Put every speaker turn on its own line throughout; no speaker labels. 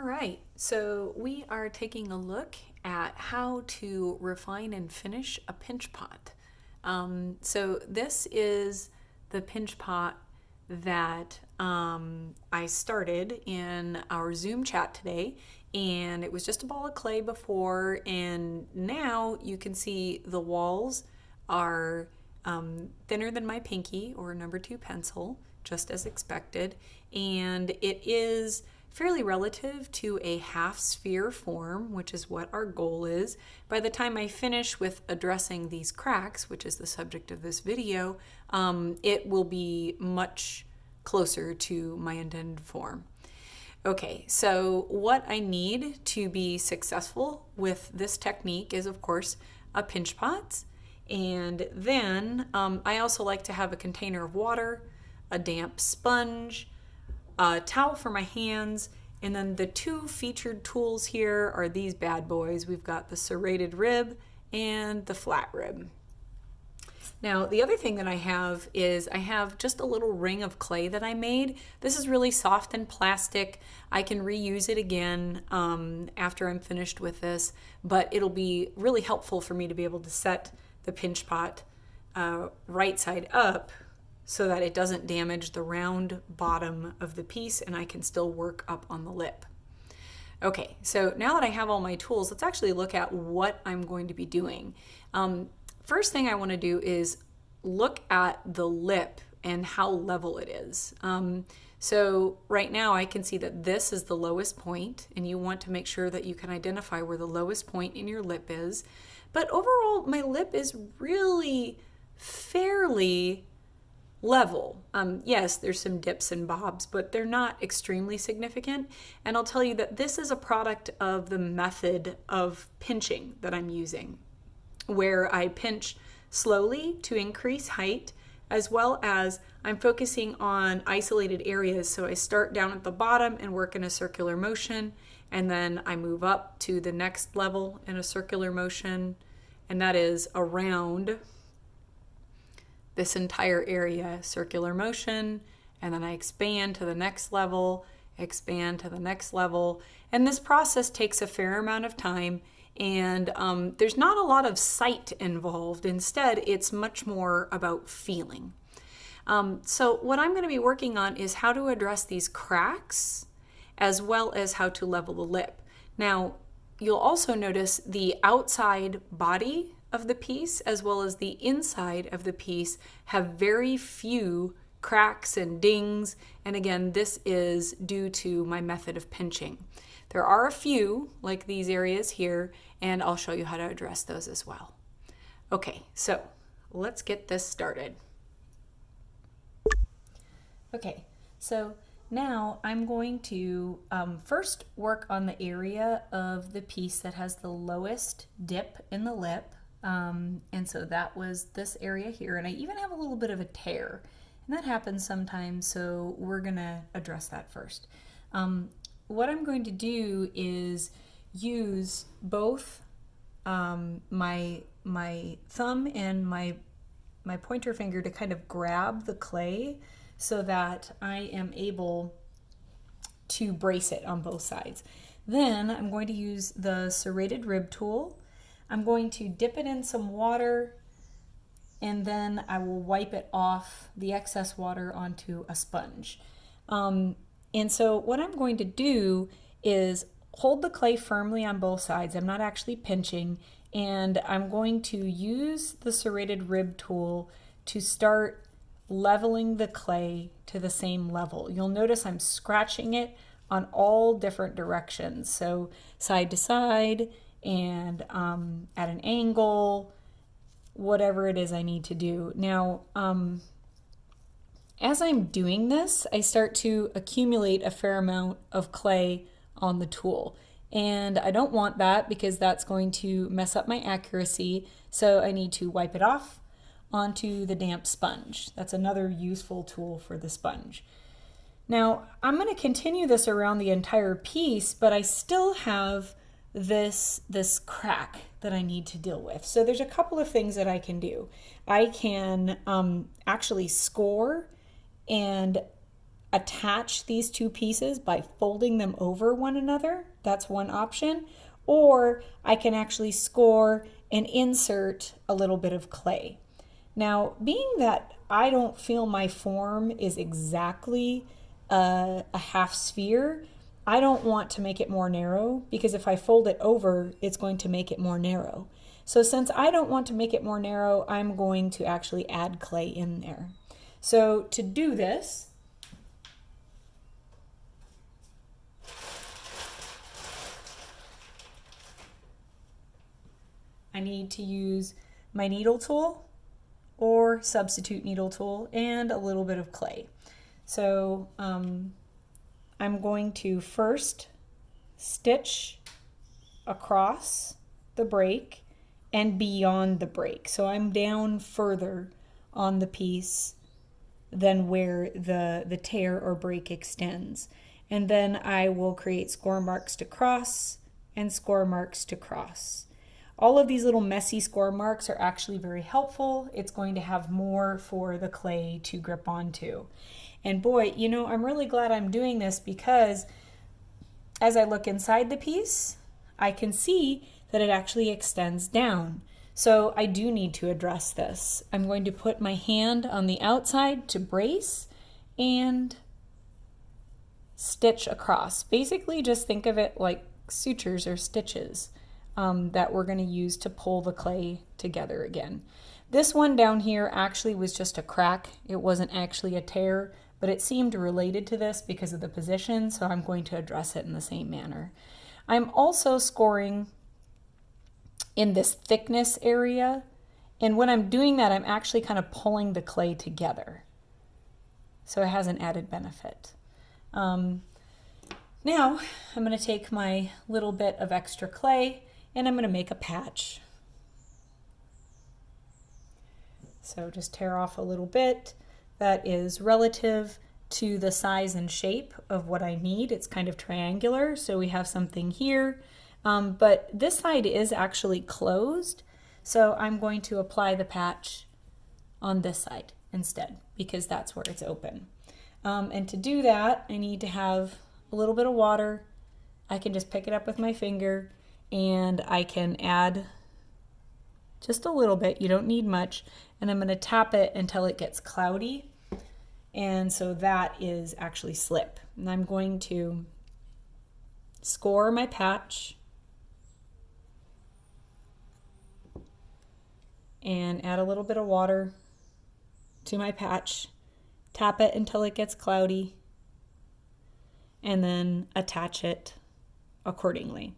right, so we are taking a look at how to refine and finish a pinch pot. So this is the pinch pot that I started in our Zoom chat today, and it was just a ball of clay before, and now you can see the walls are thinner than my pinky or number 2 pencil, just as expected, and it is fairly relative to a half sphere form, which is what our goal is. By the time I finish with addressing these cracks, which is the subject of this video, it will be much closer to my intended form. Okay, so what I need to be successful with this technique is, of course, a pinch pot. And then I also like to have a container of water, a damp sponge, a towel for my hands, and then the 2 featured tools here are these bad boys. We've got the serrated rib and the flat rib. Now, the other thing that I have is I have just a little ring of clay that I made. This is really soft and plastic. I can reuse it again after I'm finished with this, but it'll be really helpful for me to be able to set the pinch pot right side up so that it doesn't damage the round bottom of the piece and I can still work up on the lip. Okay, so now that I have all my tools, let's actually look at what I'm going to be doing. First thing I want to do is look at the lip and how level it is. So right now I can see that this is the lowest point, and you want to make sure that you can identify where the lowest point in your lip is. But overall, my lip is really fairly level. Yes, there's some dips and bobs, but they're not extremely significant. And I'll tell you that this is a product of the method of pinching that I'm using, where I pinch slowly to increase height, as well as I'm focusing on isolated areas. So I start down at the bottom and work in a circular motion, and then I move up to the next level in a circular motion, and that is around this entire area, circular motion, and then I expand to the next level, expand to the next level, and this process takes a fair amount of time, and there's not a lot of sight involved. Instead, it's much more about feeling. So what I'm going to be working on is how to address these cracks, as well as how to level the lip. Now, you'll also notice the outside body of the piece as well as the inside of the piece have very few cracks and dings, and again, this is due to my method of pinching. There are a few, like these areas here, and I'll show you how to address those as well. Okay, so let's get this started. Okay, so now I'm going to first work on the area of the piece that has the lowest dip in the lip. And so that was this area here, and I even have a little bit of a tear, and that happens sometimes, so we're gonna address that first. What I'm going to do is use both my thumb and my pointer finger to kind of grab the clay so that I am able to brace it on both sides. Then I'm going to use the serrated rib tool. I'm going to dip it in some water, and then I will wipe it off, the excess water, onto a sponge. And so what I'm going to do is hold the clay firmly on both sides. I'm not actually pinching, and I'm going to use the serrated rib tool to start leveling the clay to the same level. You'll notice I'm scratching it on all different directions, so side to side, and at an angle, whatever it is I need to do. Now, as I'm doing this, I start to accumulate a fair amount of clay on the tool. And I don't want that because that's going to mess up my accuracy, so I need to wipe it off onto the damp sponge. That's another useful tool for the sponge. Now, I'm going to continue this around the entire piece, but I still have this crack that I need to deal with. So there's a couple of things that I can do. I can actually score and
attach these two pieces by folding them over one another. That's one option. Or I can actually score and insert a little bit of clay. Now, being that I don't feel my form is exactly a half sphere, I don't want to make it more narrow, because if I fold it over, it's going to make it more narrow. So since I don't want to make it more narrow, I'm going to actually add clay in there. So to do this, I need to use my needle tool or substitute needle tool and a little bit of clay. So I'm going to first stitch across the break and beyond the break. So I'm down further on the piece than where the tear or break extends. And then I will create score marks to cross and score marks to cross. All of these little messy score marks are actually very helpful. It's going to have more for the clay to grip onto. And boy, you know, I'm really glad I'm doing this, because as I look inside the piece, I can see that it actually extends down. So I do need to address this. I'm going to put my hand on the outside to brace and stitch across. Basically, just think of it like sutures or stitches that we're going to use to pull the clay together again. This one down here actually was just a crack. It wasn't actually a tear, but it seemed related to this because of the position, so I'm going to address it in the same manner. I'm also scoring in this thickness area, and when I'm doing that, I'm actually kind of pulling the clay together. So it has an added benefit. Now I'm going to take my little bit of extra clay and I'm going to make a patch. So just tear off a little bit that is relative to the size and shape of what I need. It's kind of triangular, so we have something here. But this side is actually closed, so I'm going to apply the patch on this side instead, because that's where it's open. And to do that, I need to have a little bit of water. I can just pick it up with my finger, and I can add just a little bit. You don't need much. And I'm going to tap it until it gets cloudy. And so that is actually slip. And I'm going to score my patch and add a little bit of water to my patch, tap it until it gets cloudy, and then attach it accordingly.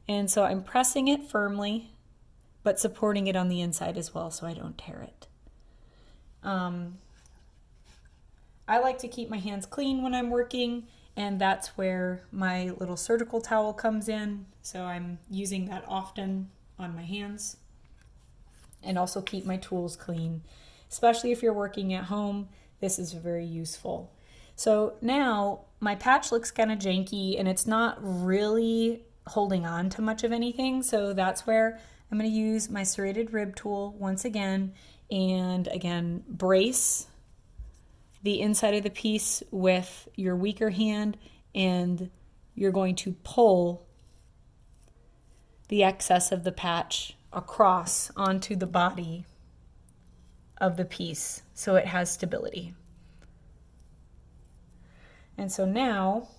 And so I'm pressing it firmly, but supporting it on the inside as well so I don't tear it. I like to keep my hands clean when I'm working, and that's where my little surgical towel comes in. So I'm using that often on my hands, and also keep my tools clean. Especially if you're working at home, this is very useful. So now my patch looks kind of janky and it's not really holding on to much of anything. So that's where I'm going to use my serrated rib tool once again, and again brace the inside of the piece with your weaker hand, and you're going to pull the excess of the patch across onto the body of the piece so it has stability. And so now,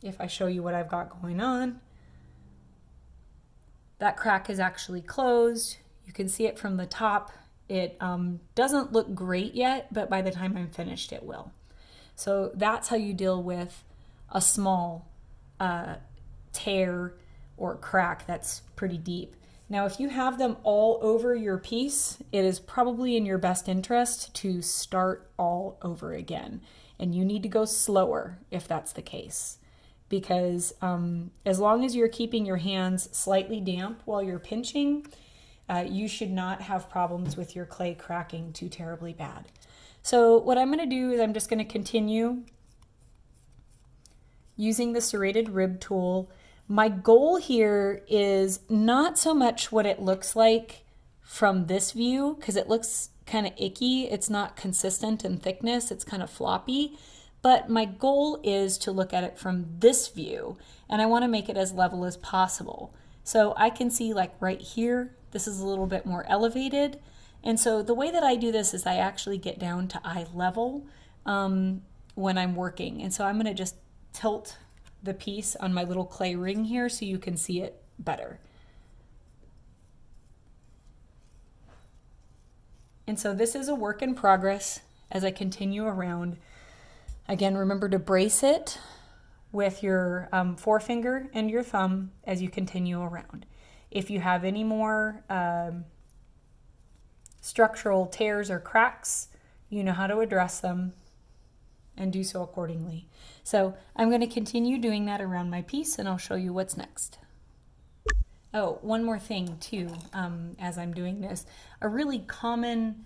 if I show you what I've got going on, that crack is actually closed. You can see it from the top. It doesn't look great yet, but by the time I'm finished, it will. So that's how you deal with a small tear or crack that's pretty deep. Now, if you have them all over your piece, it is probably in your best interest to start all over again. And you need to go slower if that's the case. Because as long as you're keeping your hands slightly damp while you're pinching, you should not have problems with your clay cracking too terribly bad. So what I'm going to do is I'm just going to continue using the serrated rib tool. My goal here is not so much what it looks like from this view because it looks kind of icky. It's not consistent in thickness, it's kind of floppy. But my goal is to look at it from this view, and I want to make it as level as possible. So I can see like right here, this is a little bit more elevated. And so the way that I do this is I actually get down to eye level when I'm working. And so I'm going to just tilt the piece on my little clay ring here so you can see it better. And so this is a work in progress as I continue around. Again, remember to brace it with your forefinger and your thumb as you continue around. If you have any more structural tears or cracks, you know how to address them and do so accordingly. So I'm going to continue doing that around my piece, and I'll show you what's next. Oh, one more thing too, as I'm doing this, a really common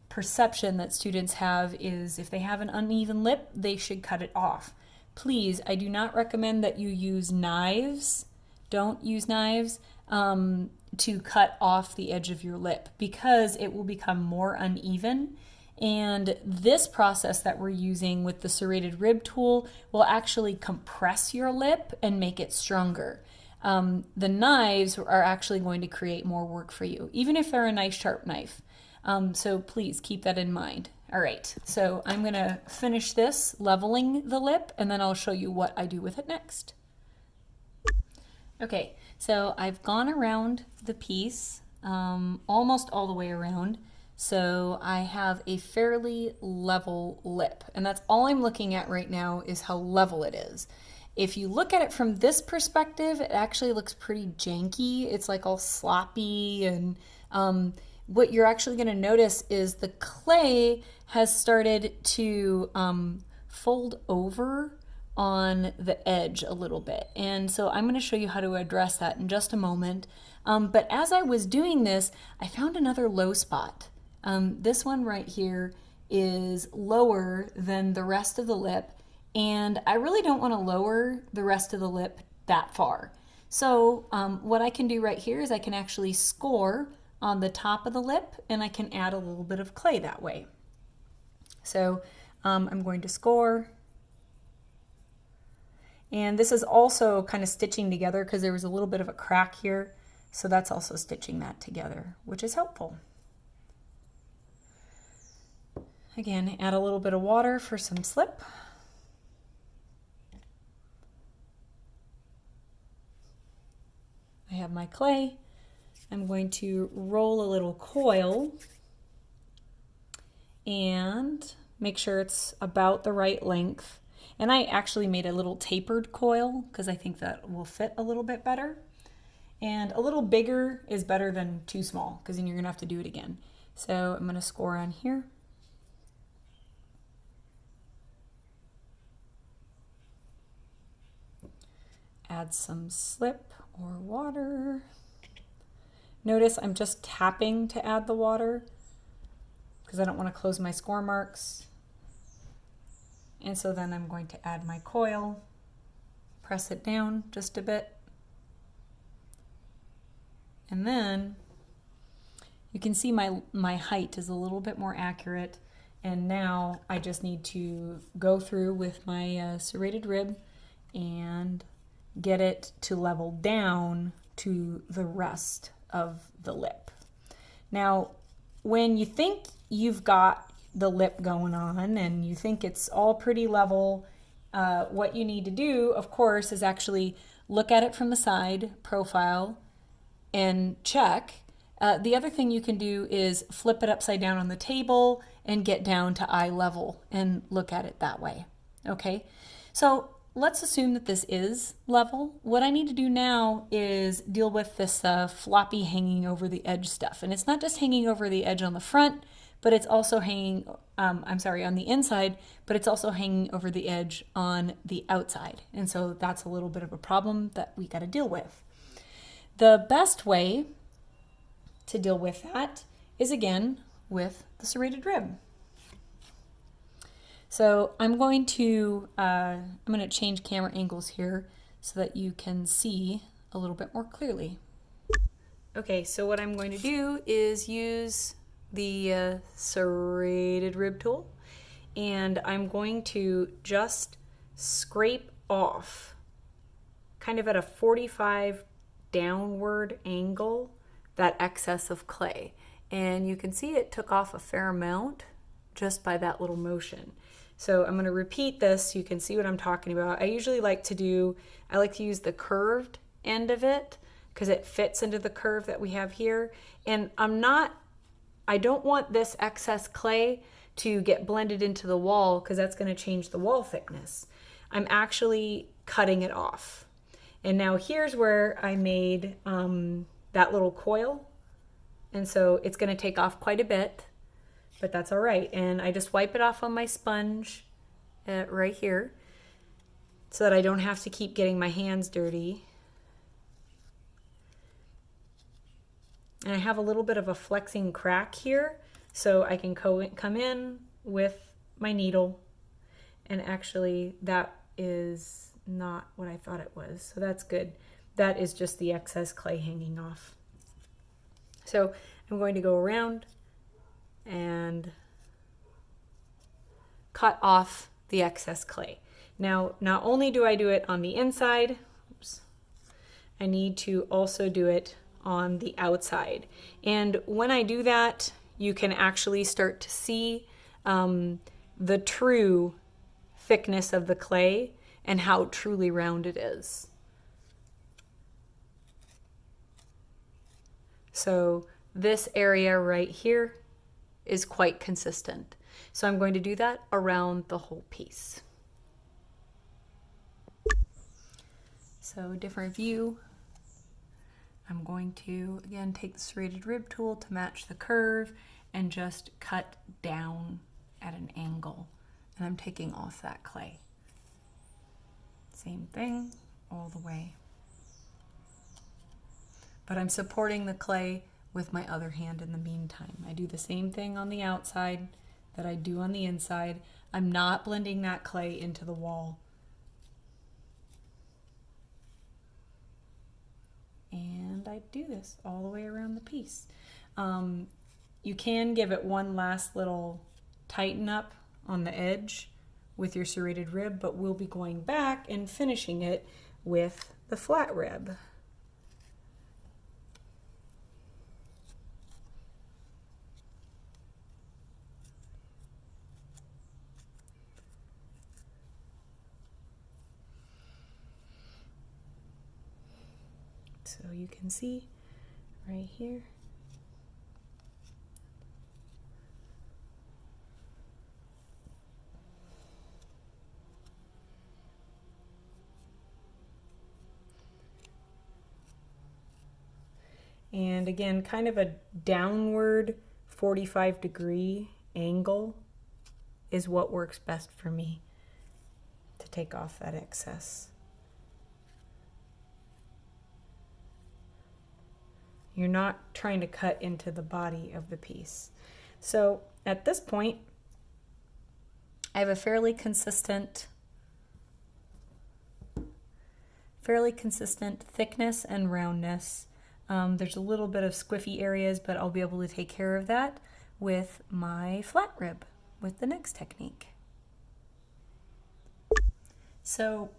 perception that students have is if they have an uneven lip, they should cut it off. Please, I do not recommend that you use knives. Don't use knives to cut off the edge of your lip because it will become more uneven. And this process that we're using with the serrated rib tool will actually compress your lip and make it stronger. The knives are actually going to create more work for you, even if they're a nice sharp knife. So please keep that in mind. All right, so I'm going to finish this leveling the lip, and then I'll show you what I do with it next. Okay, so I've gone around the piece almost all the way around. So I have a fairly level lip, and that's all I'm looking at right now is how level it is. If you look at it from this perspective, it actually looks pretty janky. It's like all sloppy, and what you're actually going to notice is the clay has started to fold over on the edge a little bit. And so I'm going to show you how to address that in just a moment. But as I was doing this, I found another low spot. This one right here is lower than the rest of the lip, and I really don't want to lower the rest of the lip that far. So what I can do right here is I can actually score on the top of the lip, and I can add a little bit of clay that way. So I'm going to score. And this is also kind of stitching together because there was a little bit of a crack here. So that's also stitching that together, which is helpful. Again, add a little bit of water for some slip. I have my clay. I'm going to roll a little coil and make sure it's about the right length. And I actually made a little tapered coil because I think that will fit a little bit better. And a little bigger is better than too small because then you're going to have to do it again. So I'm going to score on here. Add some slip or water. Notice I'm just tapping to add the water because I don't want to close my score marks. And so then I'm going to add my coil, press it down just a bit. And then you can see my height is a little bit more accurate. And now I just need to go through with my serrated rib and get it to level down to the rest of the lip. Now, when you think you've got the lip going on and you think it's all pretty level, what you need to do, of course, is actually look at it from the side profile and check. The other thing you can do is flip it upside down on the table and get down to eye level and look at it that way. Okay, so let's assume that this is level. What I need to do now is deal with this floppy hanging over the edge stuff. And it's not just hanging over the edge on the front, but it's also hanging, on the inside, but it's also hanging over the edge on the outside. And so that's a little bit of a problem that we got to deal with. The best way to deal with that is again with the serrated rib. So I'm going to change camera angles here so that you can see a little bit more clearly.
Okay, so what I'm going to do is use the serrated rib tool, and I'm going to just scrape off kind of at a 45 downward angle that excess of clay. And you can see it took off a fair amount just by that little motion. So I'm going to repeat this so you can see what I'm talking about. I usually like to use the curved end of it because it fits into the curve that we have here. And I don't want this excess clay to get blended into the wall because that's going to change the wall thickness. I'm actually cutting it off. And now here's where I made that little coil. And so it's going to take off quite a bit, but that's all right. And I just wipe it off on my sponge right here so that I don't have to keep getting my hands dirty. And I have a little bit of a flexing crack here, so I can come in with my needle. And actually that is not what I thought it was, so that's good. That is just the excess clay hanging off. So I'm going to go around and cut off the excess clay. Now, not only do I do it on the inside, I need to also do it on the outside. And when I do that, you can actually start to see the true thickness of the clay and how truly round it is. So this area right here is quite consistent. So I'm going to do that around the whole piece. So different view. I'm going to, again, take the serrated rib tool to match the curve and just cut down at an angle. And I'm taking off that clay. Same thing all the way. But I'm supporting the clay with my other hand in the meantime. I do the same thing on the outside that I do on the inside. I'm not blending that clay into the wall. And I do this all the way around the piece. You can give it one last little tighten up on the edge with your serrated rib, but we'll be going back and finishing it with the flat rib. So you can see right here. And again, kind of a downward 45-degree angle is what works best for me to take off that excess. You're not trying to cut into the body of the piece. So at this point, I have a fairly consistent thickness and roundness. There's a little bit of squiffy areas, but I'll be able to take care of that with my flat rib with the next technique. So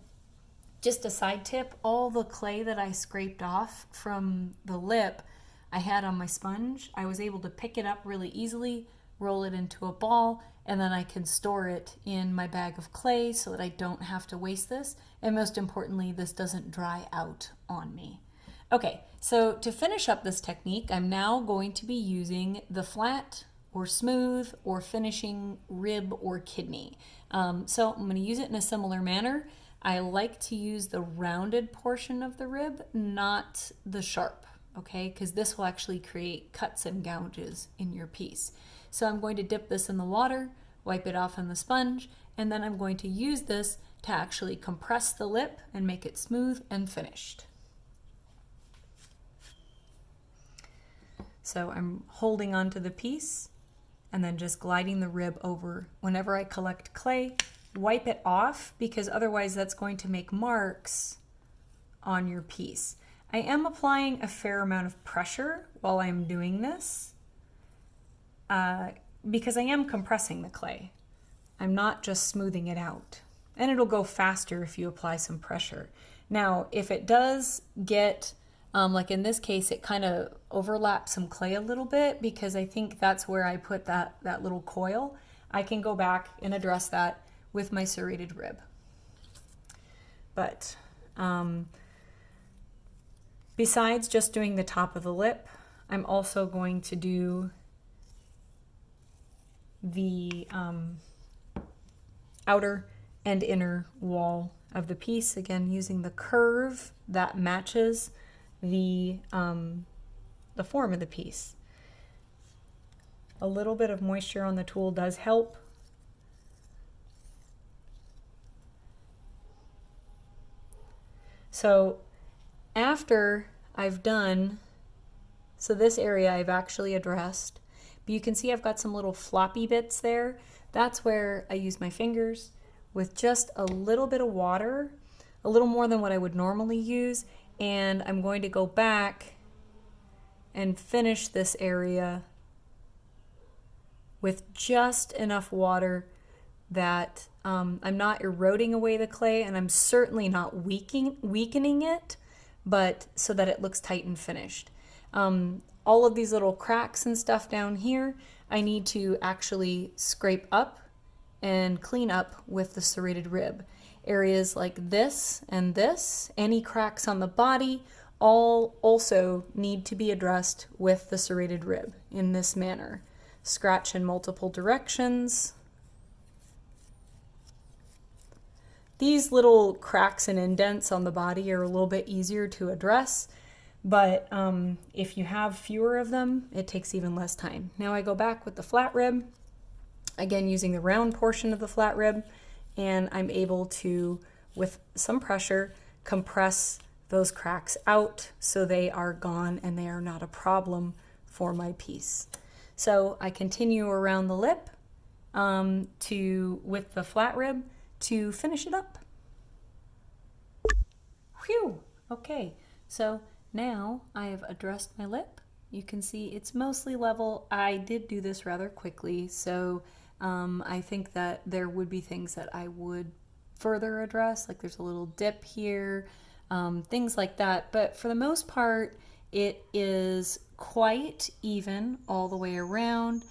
just a side tip, all the clay that I scraped off from the lip I had on my sponge, I was able to pick it up really easily, roll it into a ball, and then I can store it in my bag of clay so that I don't have to waste this. And most importantly, this doesn't dry out on me. Okay, so to finish up this technique, I'm now going to be using the flat or smooth or finishing rib or kidney. So I'm going to use it in a similar manner. I like to use the rounded portion of the rib, not the sharp, okay? Because this will actually create cuts and gouges in your piece. So I'm going to dip this in the water, wipe it off on the sponge, and then I'm going to use this to actually compress the lip and make it smooth and finished. So I'm holding onto the piece and then just gliding the rib over. Whenever I collect clay, wipe it off because otherwise that's going to make marks on your piece.
I am applying a fair amount of pressure while I'm doing this because I am compressing the clay. I'm not just smoothing it out. And it'll go faster if you apply some pressure. Now, if it does get, like in this case, it kind of overlaps some clay a little bit because I think that's where I put that little coil. I can go back and address that with my serrated rib. But besides just doing the top of the lip, I'm also going to do the outer and inner wall of the piece, again using the curve that matches the form of the piece. A little bit of moisture on the tool does help. So after I've done, so this area I've actually addressed, but you can see I've got some little floppy bits there. That's where I use my fingers with just a little bit of water, a little more than what I would normally use, and I'm going to go back and finish this area with just enough water that I'm not eroding away the clay, and I'm certainly not weakening it, but so that it looks tight and finished. All of these little cracks and stuff down here, I need to actually scrape up and clean up with the serrated rib. Areas like this and this, any cracks on the body, all also need to be addressed with the serrated rib in this manner. Scratch in multiple directions. These little cracks and indents on the body are a little bit easier to address, but if you have fewer of them, it takes even less time. Now I go back with the flat rib, again using the round portion of the flat rib, and I'm able to, with some pressure, compress those cracks out so they are gone and they are not a problem for my piece. So I continue around the lip with the flat rib to finish it up. Whew! Okay, so now I have addressed my lip. You can see it's mostly level. I did do this rather quickly, so I think that there would be things that I would further address, like there's a little dip here, things like that. But for the most part, it is quite even all the way around.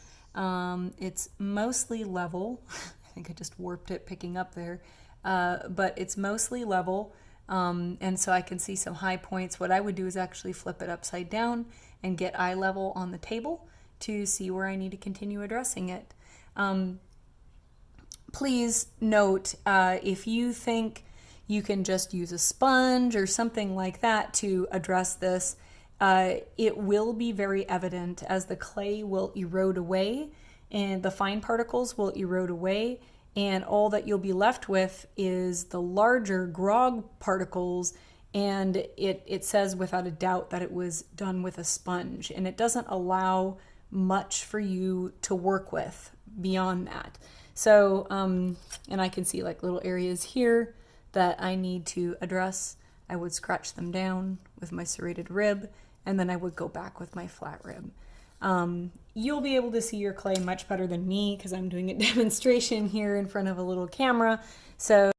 It's mostly level. I think I just warped it picking up there, but it's mostly level. And so I can see some high points. What I would do is actually flip it upside down and get eye level on the table to see where I need to continue addressing it. Please note, if you think you can just use a sponge or something like that to address this, it will be very evident as the clay will erode away and the fine particles will erode away, and all that you'll be left with is the larger grog particles, and it says without a doubt that it was done with a sponge, and it doesn't allow much for you to work with beyond that. So, and I can see like little areas here that I need to address. I would scratch them down with my serrated rib, and then I would go back with my flat rib. You'll be able to see your clay much better than me because I'm doing a demonstration here in front of a little camera. So